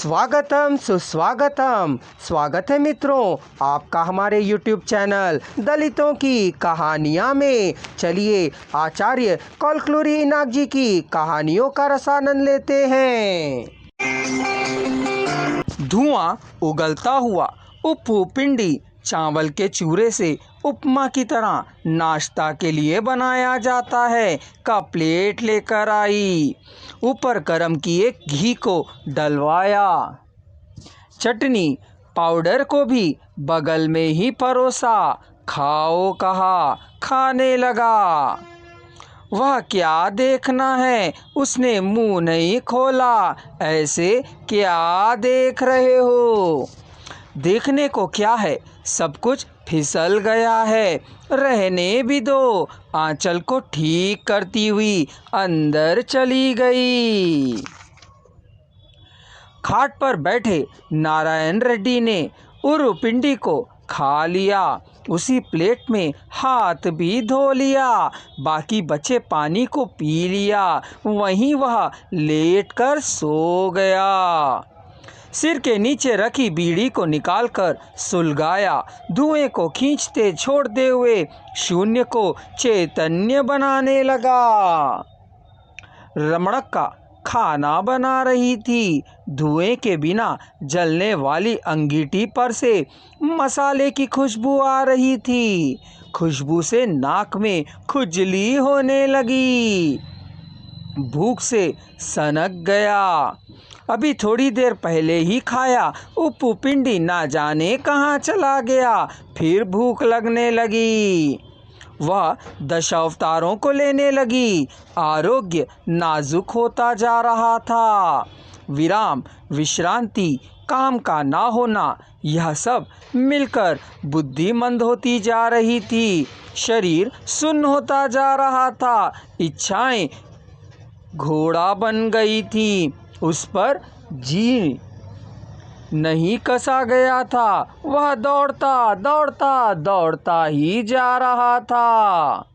स्वागतम सुस्वागतम। स्वागत है मित्रों आपका हमारे YouTube चैनल दलितों की कहानियाँ में। चलिए आचार्य कौलक्लुरी इनाक जी की कहानियों का रसानंद लेते हैं। धुआं उगलता हुआ उपपिंडी चावल के चूरे से उपमा की तरह नाश्ता के लिए बनाया जाता है का प्लेट लेकर आई। ऊपर गरम किए घी को डलवाया। चटनी पाउडर को भी बगल में ही परोसा। खाओ कहा, खाने लगा। वह क्या देखना है, उसने मुंह नहीं खोला। ऐसे क्या देख रहे हो? देखने को क्या है, सब कुछ फिसल गया है। रहने भी दो। आंचल को ठीक करती हुई अंदर चली गई। खाट पर बैठे नारायण रेड्डी ने उर्रपिंडी को खा लिया। उसी प्लेट में हाथ भी धो लिया। बाकी बचे पानी को पी लिया। वहीं वह लेटकर सो गया। सिर के नीचे रखी बीड़ी को निकालकर सुलगाया। धुएं को खींचते छोड़ते हुए शून्य को चैतन्य बनाने लगा। रमणक्का खाना बना रही थी। धुएं के बिना जलने वाली अंगीठी पर से मसाले की खुशबू आ रही थी। खुशबू से नाक में खुजली होने लगी। भूख से सनक गया। अभी थोड़ी देर पहले ही खाया उपपिंडी ना जाने कहाँ चला गया। फिर भूख लगने लगी। वह दशावतारों को लेने लगी। आरोग्य नाजुक होता जा रहा था। विराम, विश्रांति, काम का ना होना, यह सब मिलकर बुद्धि मंद होती जा रही थी। शरीर सुन्न होता जा रहा था। इच्छाएं घोड़ा बन गई थी। उस पर जी नहीं कसा गया था। वह दौड़ता ही जा रहा था।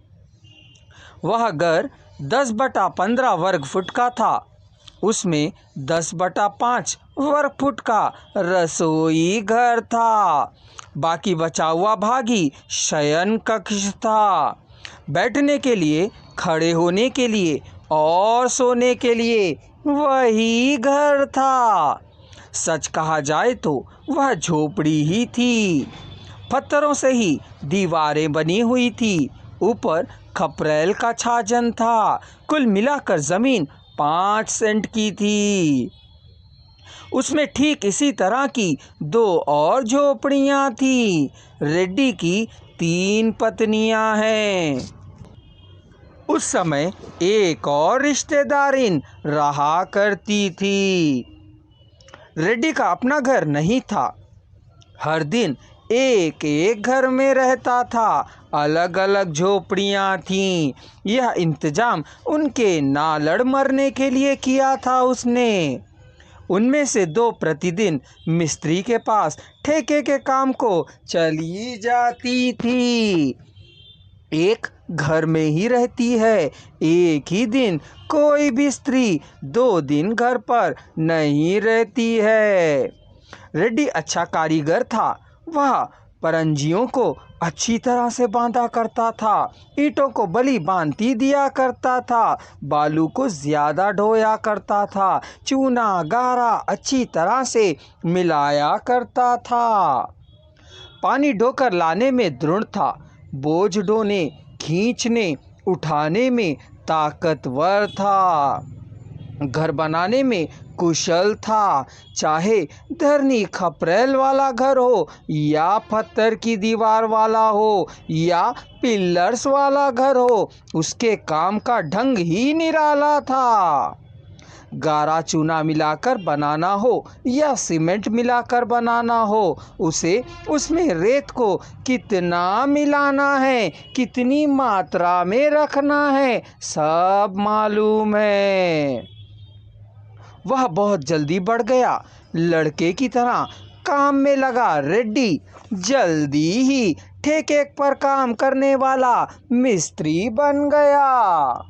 वह घर 10/15 वर्ग फुट का था। उसमें 10/5 वर्ग फुट का रसोई घर था। बाकी बचा हुआ भागी शयन कक्ष था। बैठने के लिए, खड़े होने के लिए और सोने के लिए वही घर था। सच कहा जाए तो वह झोपड़ी ही थी। पत्थरों से ही दीवारें बनी हुई थी। ऊपर खपरेल का छाजन था। कुल मिलाकर जमीन 5 सेंट की थी। उसमें ठीक इसी तरह की 2 और झोपड़ियां थी। रेड्डी की 3 पत्नियां हैं। उस समय एक और रिश्तेदारिन रहा करती थी। रेड्डी का अपना घर नहीं था। हर दिन एक एक घर में रहता था। अलग अलग झोपड़ियां थीं। यह इंतजाम उनके नालड़ मरने के लिए किया था उसने। उनमें से 2 प्रतिदिन मिस्त्री के पास ठेके के काम को चली जाती थी। एक घर में ही रहती है। एक ही दिन कोई भी स्त्री 2 दिन घर पर नहीं रहती है। रेड्डी अच्छा कारीगर था। वह परंजियों को अच्छी तरह से बांधा करता था। ईंटों को बली बांधती दिया करता था। बालू को ज़्यादा ढोया करता था। चूना गारा अच्छी तरह से मिलाया करता था। पानी ढोकर लाने में दृढ़ था। बोझ ढोने, खींचने, उठाने में ताकतवर था। घर बनाने में कुशल था। चाहे धरनी खपरेल वाला घर हो या पत्थर की दीवार वाला हो या पिलर्स वाला घर हो, उसके काम का ढंग ही निराला था। गारा चूना मिलाकर बनाना हो या सीमेंट मिलाकर बनाना हो, उसे उसमें रेत को कितना मिलाना है, कितनी मात्रा में रखना है, सब मालूम है। वह बहुत जल्दी बढ़ गया। लड़के की तरह काम में लगा रेड्डी जल्दी ही ठेके पर काम करने वाला मिस्त्री बन गया।